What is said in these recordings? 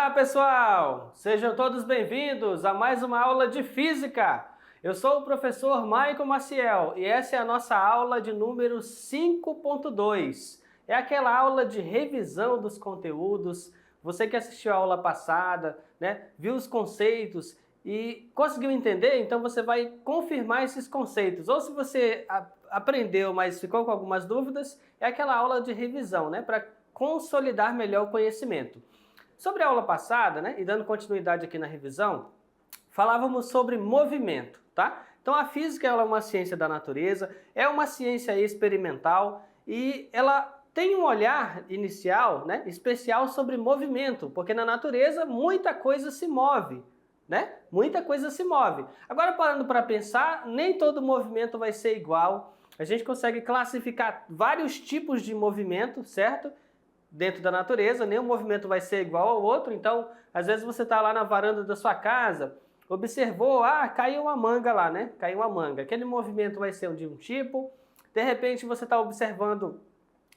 Olá, pessoal! Sejam todos bem-vindos a mais uma aula de Física. Eu sou o professor Michael Maciel e essa é a nossa aula de número 5.2. É aquela aula de revisão dos conteúdos. Você que assistiu a aula passada, né, viu os conceitos e conseguiu entender, então você vai confirmar esses conceitos. Ou se você aprendeu, mas ficou com algumas dúvidas, é aquela aula de revisão, né, para consolidar melhor o conhecimento. Sobre a aula passada, né, e dando continuidade aqui na revisão, falávamos sobre movimento, tá? Então a física ela é uma ciência da natureza, é uma ciência experimental e ela tem um olhar inicial, né, especial sobre movimento, porque na natureza muita coisa se move, né? Muita coisa se move. Agora parando para pensar, nem todo movimento vai ser igual. A gente consegue classificar vários tipos de movimento, certo? Dentro da natureza, nenhum movimento vai ser igual ao outro, então às vezes você está lá na varanda da sua casa, observou, caiu uma manga lá, né? Caiu uma manga. Aquele movimento vai ser de um tipo, de repente você está observando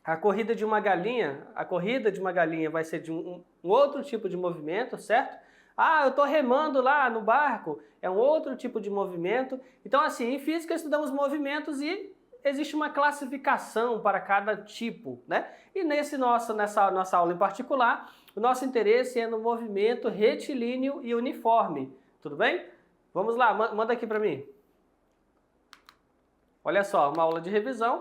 a corrida de uma galinha vai ser de um outro tipo de movimento, certo? Eu estou remando lá no barco, é um outro tipo de movimento. Então assim, em física estudamos movimentos e existe uma classificação para cada tipo, né? E nessa nossa aula em particular, o nosso interesse é no movimento retilíneo e uniforme, tudo bem? Vamos lá, manda aqui para mim. Olha só, uma aula de revisão.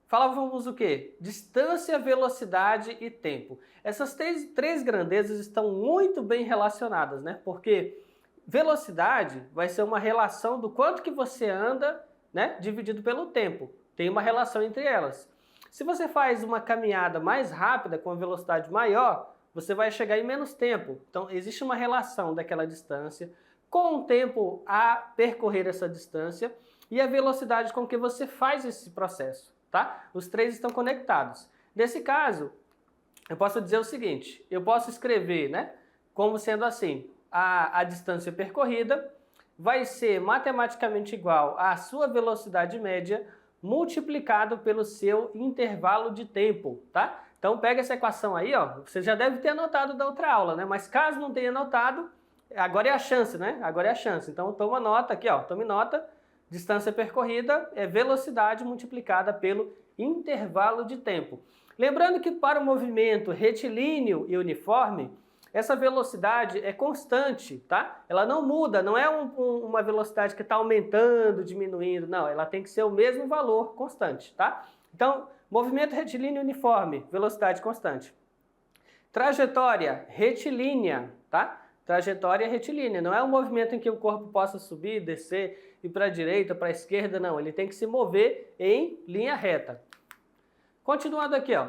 Falávamos o quê? Distância, velocidade e tempo. Essas três grandezas estão muito bem relacionadas, né? Porque velocidade vai ser uma relação do quanto que você anda, né, dividido pelo tempo. Tem uma relação entre elas. Se você faz uma caminhada mais rápida com uma velocidade maior, você vai chegar em menos tempo. Então existe uma relação daquela distância com o tempo a percorrer essa distância e a velocidade com que você faz esse processo, tá? Os três estão conectados. Nesse caso, eu posso dizer o seguinte, eu posso escrever, né, como sendo assim, a distância percorrida vai ser matematicamente igual à sua velocidade média multiplicado pelo seu intervalo de tempo, tá? Então pega essa equação aí, ó, você já deve ter anotado da outra aula, né? Mas caso não tenha anotado, agora é a chance, né? Agora é a chance. Então toma nota aqui, ó, tome nota. Distância percorrida é velocidade multiplicada pelo intervalo de tempo. Lembrando que para o movimento retilíneo e uniforme, essa velocidade é constante, tá? Ela não muda, não é uma velocidade que está aumentando, diminuindo, não. Ela tem que ser o mesmo valor constante, tá? Então, movimento retilíneo uniforme, velocidade constante. Trajetória retilínea, tá? Trajetória retilínea, não é um movimento em que o corpo possa subir, descer, ir para a direita, para a esquerda, não. Ele tem que se mover em linha reta. Continuando aqui, ó.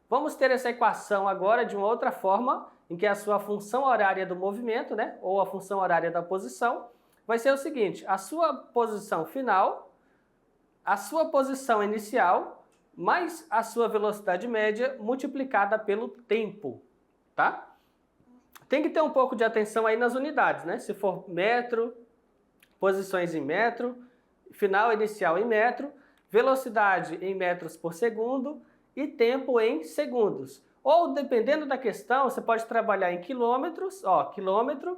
Vamos ter essa equação agora de uma outra forma, em que a sua função horária do movimento, né, ou a função horária da posição, vai ser o seguinte, a sua posição final, a sua posição inicial, mais a sua velocidade média multiplicada pelo tempo, tá? Tem que ter um pouco de atenção aí nas unidades, né? Se for metro, posições em metro, final inicial em metro, velocidade em metros por segundo e tempo em segundos. Ou, dependendo da questão, você pode trabalhar em quilômetros, ó, quilômetro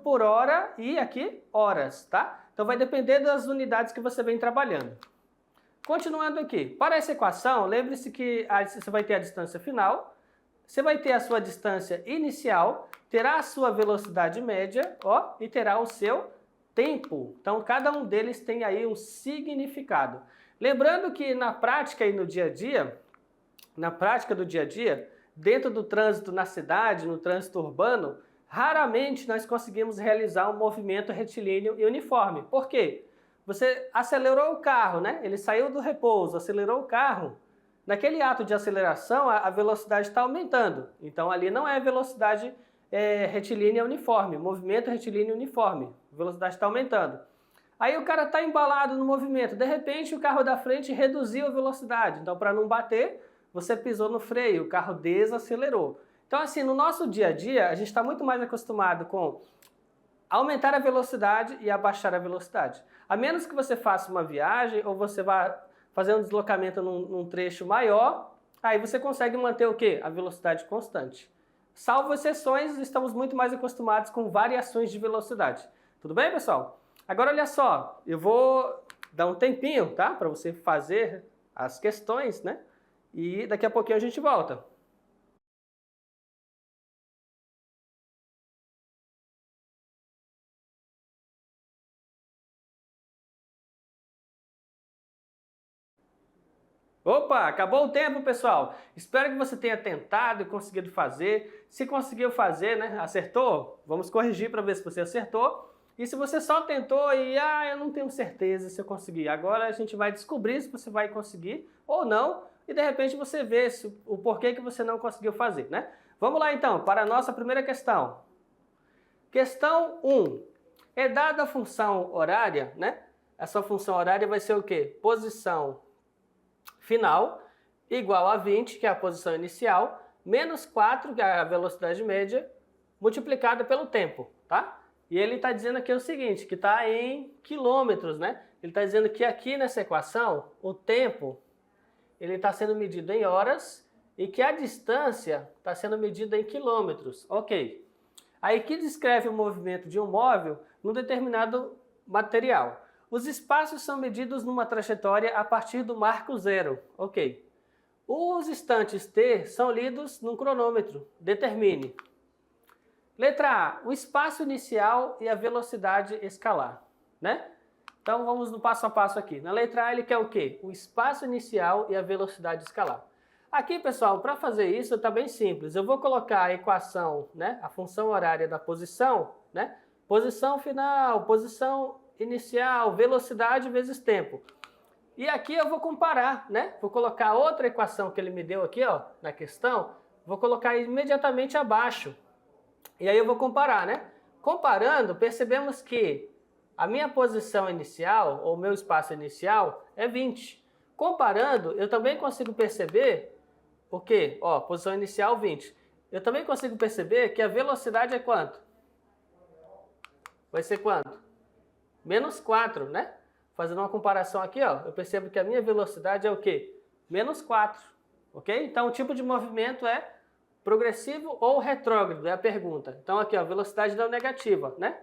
por hora e aqui horas, tá? Então vai depender das unidades que você vem trabalhando. Continuando aqui, para essa equação, lembre-se que você vai ter a distância final, você vai ter a sua distância inicial, terá a sua velocidade média, ó, e terá o seu tempo. Então cada um deles tem aí um significado. Lembrando que na prática e no dia a dia, na prática do dia a dia, dentro do trânsito na cidade, no trânsito urbano, raramente nós conseguimos realizar um movimento retilíneo e uniforme. Por quê? Você acelerou o carro, né? Ele saiu do repouso, acelerou o carro. Naquele ato de aceleração, a velocidade está aumentando. Então ali não é velocidade retilínea uniforme, movimento retilíneo uniforme. A velocidade está aumentando. Aí o cara está embalado no movimento. De repente o carro da frente reduziu a velocidade. Então para não bater, você pisou no freio, o carro desacelerou. Então assim, no nosso dia a dia, a gente está muito mais acostumado com aumentar a velocidade e abaixar a velocidade. A menos que você faça uma viagem ou você vá fazer um deslocamento num trecho maior, aí você consegue manter o quê? A velocidade constante. Salvo exceções, estamos muito mais acostumados com variações de velocidade. Tudo bem, pessoal? Agora, olha só, eu vou dar um tempinho, tá? Para você fazer as questões, né? E daqui a pouquinho a gente volta. Opa, acabou o tempo, pessoal. Espero que você tenha tentado e conseguido fazer. Se conseguiu fazer, né, acertou? Vamos corrigir para ver se você acertou. E se você só tentou e, eu não tenho certeza se eu consegui. Agora a gente vai descobrir se você vai conseguir ou não. E de repente você vê o porquê que você não conseguiu fazer, né? Vamos lá então, para a nossa primeira questão. Questão 1. É dada a função horária, né? Essa função horária vai ser o quê? Posição final, igual a 20, que é a posição inicial, menos 4, que é a velocidade média, multiplicada pelo tempo, tá? E ele está dizendo aqui o seguinte, que está em quilômetros, né? Ele está dizendo que aqui nessa equação, o tempo, ele está sendo medido em horas e que a distância está sendo medida em quilômetros. Ok. Aí que descreve o movimento de um móvel num determinado material. Os espaços são medidos numa trajetória a partir do marco zero. Ok. Os instantes t são lidos num cronômetro. Determine. Letra A. O espaço inicial e a velocidade escalar. Né? Então vamos no passo a passo aqui. Na letra A ele quer o quê? O espaço inicial e a velocidade escalar. Aqui, pessoal, para fazer isso está bem simples. Eu vou colocar a equação, né, a função horária da posição, né, posição final, posição inicial, velocidade vezes tempo. E aqui eu vou comparar, né, vou colocar outra equação que ele me deu aqui, ó, na questão, vou colocar imediatamente abaixo. E aí eu vou comparar, né? Comparando, percebemos que a minha posição inicial, ou meu espaço inicial, é 20. Comparando, eu também consigo perceber o quê? Ó, posição inicial 20. Eu também consigo perceber que a velocidade é quanto? Vai ser quanto? Menos 4, né? Fazendo uma comparação aqui, ó, eu percebo que a minha velocidade é o quê? Menos 4, ok? Então o tipo de movimento é progressivo ou retrógrado, é a pergunta. Então aqui, ó, velocidade não negativa, né?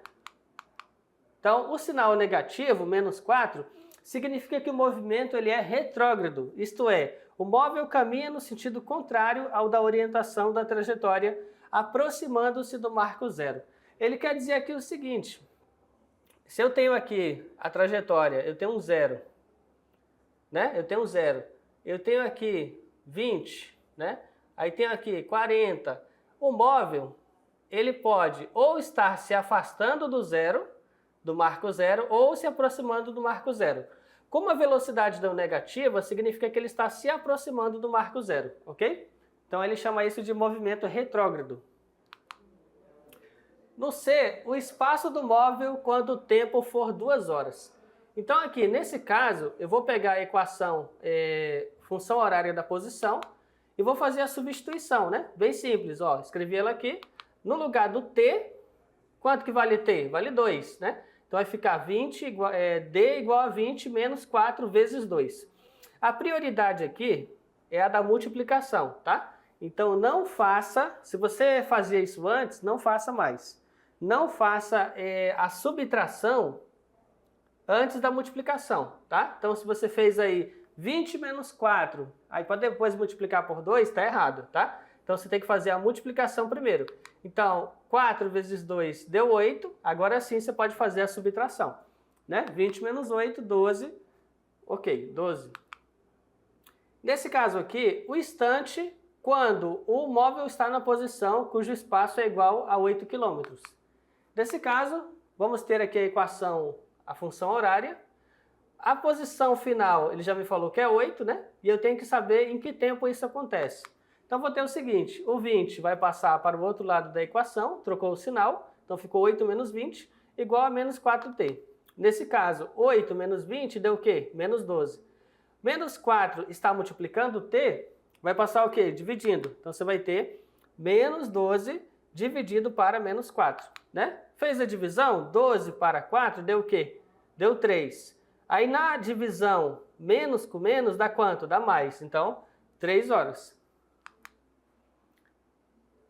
Então o sinal negativo, menos 4, significa que o movimento ele é retrógrado, isto é, o móvel caminha no sentido contrário ao da orientação da trajetória, aproximando-se do marco zero. Ele quer dizer aqui o seguinte, se eu tenho aqui a trajetória, eu tenho um zero, né? Eu tenho um zero. Eu tenho aqui 20, né? Aí tenho aqui 40. O móvel, ele pode ou estar se afastando do zero, do marco zero, ou se aproximando do marco zero. Como a velocidade não negativa, significa que ele está se aproximando do marco zero, ok? Então ele chama isso de movimento retrógrado. No C, o espaço do móvel quando o tempo for 2 horas. Então aqui, nesse caso, eu vou pegar a equação função horária da posição e vou fazer a substituição, né? Bem simples, ó, escrevi ela aqui. No lugar do T, quanto que vale T? Vale 2, né? Então vai ficar 20 D igual a 20 menos 4 vezes 2. A prioridade aqui é a da multiplicação, tá? Então não faça, se você fazia isso antes, não faça mais. Não faça a subtração antes da multiplicação, tá? Então se você fez aí 20 menos 4, aí para depois multiplicar por 2, tá errado, tá? Então você tem que fazer a multiplicação primeiro. Então 4 vezes 2 deu 8, agora sim você pode fazer a subtração, né? 20 menos 8, 12, ok, 12. Nesse caso aqui, o instante quando o móvel está na posição cujo espaço é igual a 8 km. Nesse caso, vamos ter aqui a equação, a função horária. A posição final, ele já me falou que é 8, né? E eu tenho que saber em que tempo isso acontece. Então vou ter o seguinte, o 20 vai passar para o outro lado da equação, trocou o sinal, então ficou 8 menos 20, igual a menos 4t. Nesse caso, 8 menos 20 deu o quê? Menos 12. Menos 4 está multiplicando t, vai passar o quê? Dividindo. Então você vai ter menos 12 dividido para menos 4, né? Fez a divisão, 12 para 4 deu o quê? Deu 3. Aí na divisão, menos com menos dá quanto? Dá mais. Então, 3 horas.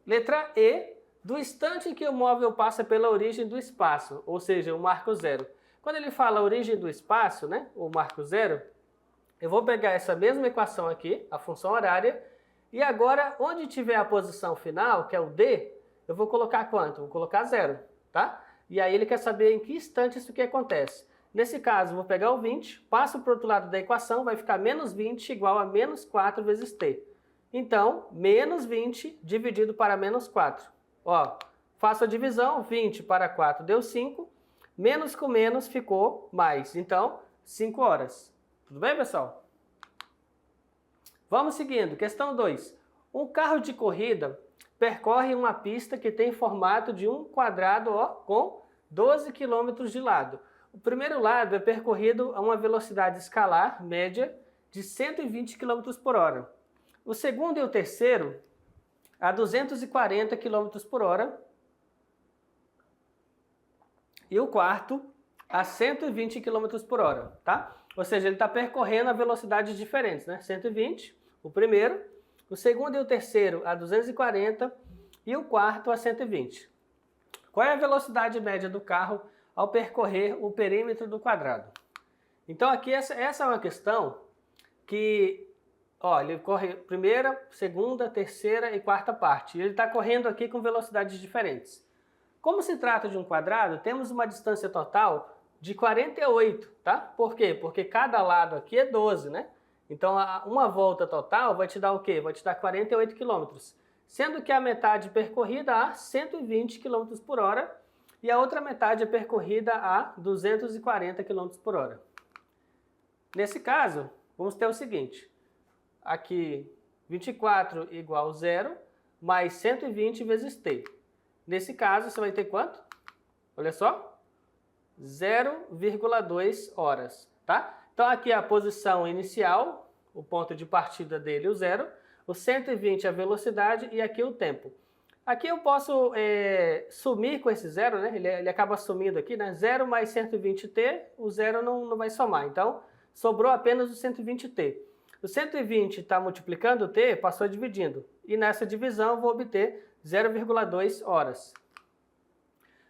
Letra E, do instante em que o móvel passa pela origem do espaço, ou seja, o marco zero. Quando ele fala origem do espaço, né, o marco zero, eu vou pegar essa mesma equação aqui, a função horária, e agora, onde tiver a posição final, que é o D, eu vou colocar quanto? Vou colocar zero, tá? E aí ele quer saber em que instante isso que acontece. Nesse caso, vou pegar o 20, passo para o outro lado da equação, vai ficar menos 20 igual a menos 4 vezes t. Então, menos 20 dividido para menos 4. Ó, faço a divisão, 20 para 4 deu 5, menos com menos ficou mais. Então, 5 horas. Tudo bem, pessoal? Vamos seguindo. Questão 2. Um carro de corrida percorre uma pista que tem formato de um quadrado, ó, com 12 km de lado. O primeiro lado é percorrido a uma velocidade escalar média de 120 km por hora. O segundo e o terceiro a 240 km por hora. E o quarto a 120 km por hora, tá? Ou seja, ele está percorrendo a velocidades diferentes, né? 120, o primeiro, o segundo e o terceiro a 240 e o quarto a 120. Qual é a velocidade média do carro ao percorrer o perímetro do quadrado? Então aqui essa é uma questão que, ó, ele corre primeira, segunda, terceira e quarta parte. E ele está correndo aqui com velocidades diferentes. Como se trata de um quadrado, temos uma distância total de 48, tá? Por quê? Porque cada lado aqui é 12, né? Então, uma volta total vai te dar o quê? Vai te dar 48 km. Sendo que a metade percorrida a 120 km por hora e a outra metade é percorrida a 240 km por hora. Nesse caso, vamos ter o seguinte. Aqui, 24 igual a 0, mais 120 vezes t. Nesse caso, você vai ter quanto? Olha só. 0,2 horas, tá? Então aqui é a posição inicial, o ponto de partida dele, o 0, o 120 a velocidade e aqui o tempo. Aqui eu posso sumir com esse 0, né? Ele acaba sumindo aqui, né? 0 mais 120t, o 0 não vai somar, então sobrou apenas o 120t. O 120 está multiplicando o t, passou dividindo, e nessa divisão eu vou obter 0,2 horas.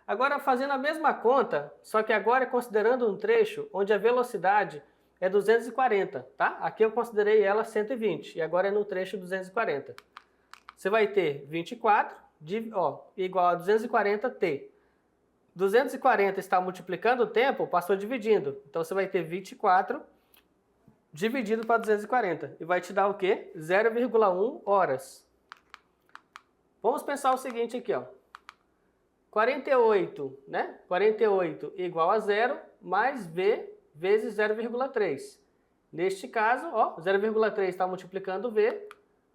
Agora, fazendo a mesma conta, só que agora considerando um trecho onde a velocidade é 240, tá? Aqui eu considerei ela 120 e agora é no trecho 240. Você vai ter 24 igual a 240t. 240 está multiplicando o tempo, passou dividindo. Então você vai ter 24 dividido para 240 e vai te dar o quê? 0,1 horas. Vamos pensar o seguinte aqui, ó. 48, né? 48 igual a 0 mais V vezes 0,3. Neste caso, ó, 0,3 está multiplicando V,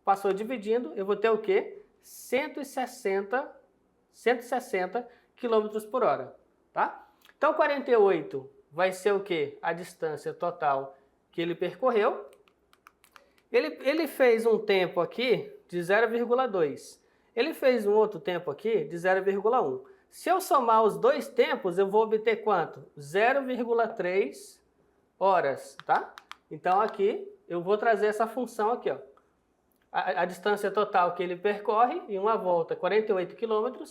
passou dividindo, eu vou ter o quê? 160 km por hora, tá? Então, 48 vai ser o quê? A distância total que ele percorreu. Ele fez um tempo aqui de 0,2. Ele fez um outro tempo aqui de 0,1. Se eu somar os dois tempos, eu vou obter quanto? 0,3 horas, tá? Então aqui eu vou trazer essa função aqui, ó. A distância total que ele percorre em uma volta, 48 km.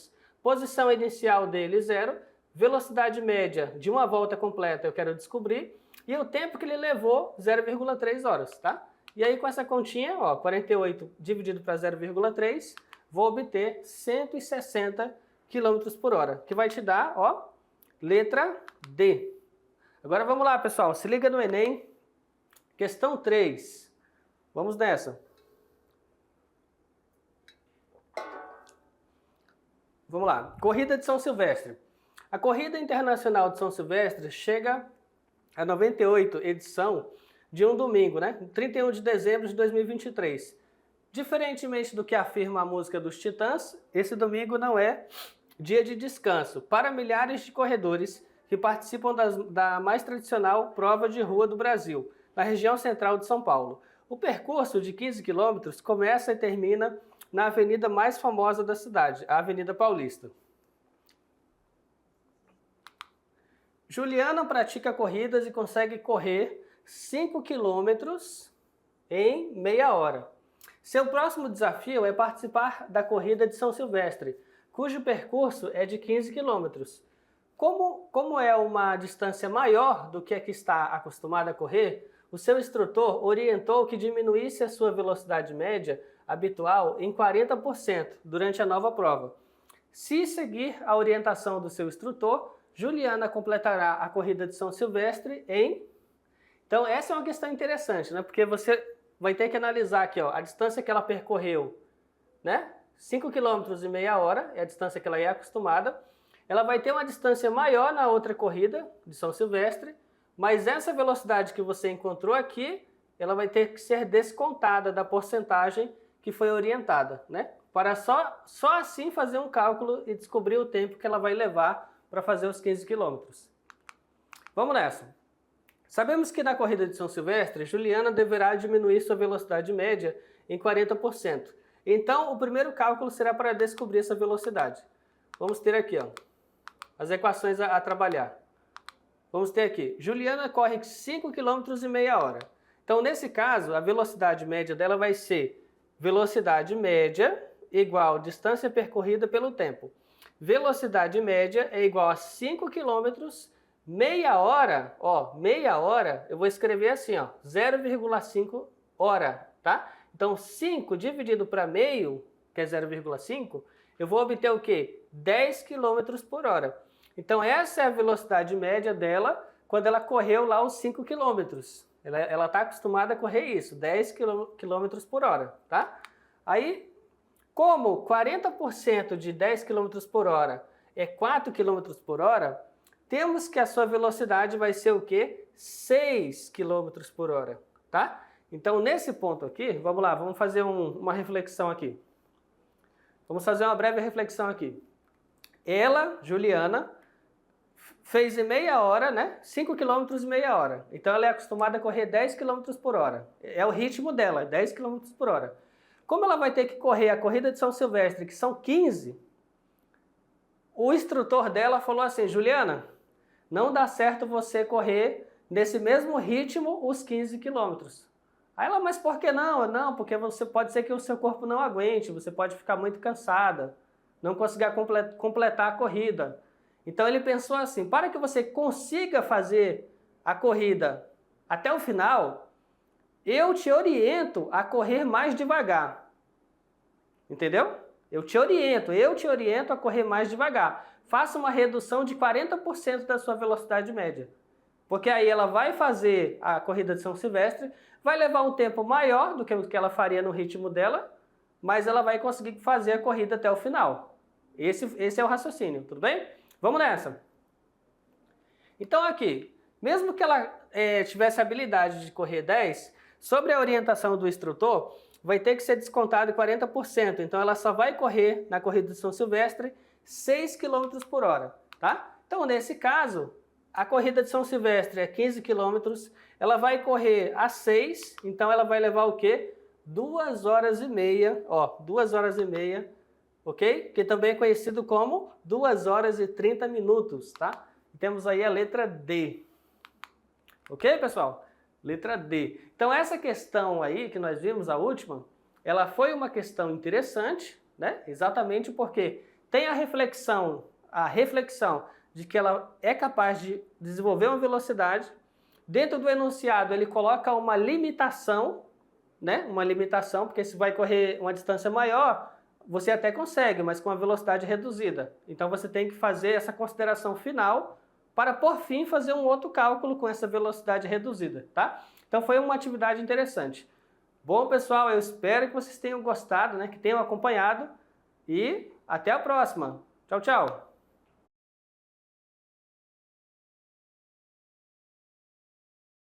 Posição inicial dele, 0. Velocidade média de uma volta completa eu quero descobrir. E o tempo que ele levou, 0,3 horas, tá? E aí com essa continha, ó, 48 dividido para 0,3, vou obter 160 km por hora, que vai te dar, ó, letra D. Agora vamos lá, pessoal, se liga no Enem, questão 3. Vamos nessa. Vamos lá, Corrida de São Silvestre. A Corrida Internacional de São Silvestre chega a 98 edição de um domingo, né? 31 de dezembro de 2023. Diferentemente do que afirma a música dos Titãs, esse domingo não é dia de descanso para milhares de corredores que participam da mais tradicional prova de rua do Brasil, na região central de São Paulo. O percurso de 15 quilômetros começa e termina na avenida mais famosa da cidade, a Avenida Paulista. Juliana pratica corridas e consegue correr 5 quilômetros em meia hora. Seu próximo desafio é participar da corrida de São Silvestre, cujo percurso é de 15 quilômetros. Como é uma distância maior do que a que está acostumado a correr, o seu instrutor orientou que diminuísse a sua velocidade média habitual em 40% durante a nova prova. Se seguir a orientação do seu instrutor, Juliana completará a corrida de São Silvestre em... Então essa é uma questão interessante, né? Porque você vai ter que analisar aqui, ó, a distância que ela percorreu, né? 5 km e meia hora é a distância que ela é acostumada. Ela vai ter uma distância maior na outra corrida de São Silvestre, mas essa velocidade que você encontrou aqui, ela vai ter que ser descontada da porcentagem que foi orientada, né? Para só assim fazer um cálculo e descobrir o tempo que ela vai levar para fazer os 15 quilômetros. Vamos nessa. Sabemos que na corrida de São Silvestre, Juliana deverá diminuir sua velocidade média em 40%. Então, o primeiro cálculo será para descobrir essa velocidade. Vamos ter aqui, ó, as equações a trabalhar. Vamos ter aqui, Juliana corre 5 km e meia hora. Então, nesse caso, a velocidade média dela vai ser velocidade média igual distância percorrida pelo tempo. Velocidade média é igual a 5 km, meia hora, ó, meia hora, eu vou escrever assim, ó, 0,5 hora, tá? Então, 5 dividido para meio, que é 0,5, eu vou obter o quê? 10 km por hora. Então, essa é a velocidade média dela quando ela correu lá os 5 km. Ela está acostumada a correr isso, 10 km por hora, tá? Aí, como 40% de 10 km por hora é 4 km por hora, temos que a sua velocidade vai ser o quê? 6 km por hora, tá? Então, nesse ponto aqui, vamos lá, vamos fazer uma reflexão aqui. Vamos fazer uma breve reflexão aqui. Ela, Juliana, fez em meia hora, né? 5 km e meia hora. Então, ela é acostumada a correr 10 km por hora. É o ritmo dela, 10 km por hora. Como ela vai ter que correr a corrida de São Silvestre, que são 15, o instrutor dela falou assim, Juliana, não dá certo você correr nesse mesmo ritmo os 15 quilômetros. Aí ela, mas por que não? Não, porque pode ser que o seu corpo não aguente, você pode ficar muito cansada, não conseguir completar a corrida. Então ele pensou assim, para que você consiga fazer a corrida até o final, eu te oriento a correr mais devagar. Entendeu? Eu te oriento a correr mais devagar. Faça uma redução de 40% da sua velocidade média. Porque aí ela vai fazer a corrida de São Silvestre, vai levar um tempo maior do que o que ela faria no ritmo dela, mas ela vai conseguir fazer a corrida até o final. Esse é o raciocínio, tudo bem? Vamos nessa. Então aqui, mesmo que ela tivesse a habilidade de correr 10, sobre a orientação do instrutor, vai ter que ser descontado 40%. Então ela só vai correr na corrida de São Silvestre 6 km por hora, tá? Então nesse caso, a corrida de São Silvestre é 15 km, ela vai correr a 6, então ela vai levar o quê? 2 horas e meia, ó, 2 horas e meia, ok? Que também é conhecido como 2 horas e 30 minutos, tá? Temos aí a letra D. Ok, pessoal? Letra D. Então essa questão aí que nós vimos, a última, ela foi uma questão interessante, né? Exatamente porque tem a reflexão de que ela é capaz de desenvolver uma velocidade. Dentro do enunciado ele coloca uma limitação, né? Uma limitação, porque se vai correr uma distância maior, você até consegue, mas com a velocidade reduzida. Então você tem que fazer essa consideração final para, por fim, fazer um outro cálculo com essa velocidade reduzida, tá? Então foi uma atividade interessante. Bom, pessoal, eu espero que vocês tenham gostado, né? Que tenham acompanhado e até a próxima. Tchau, tchau!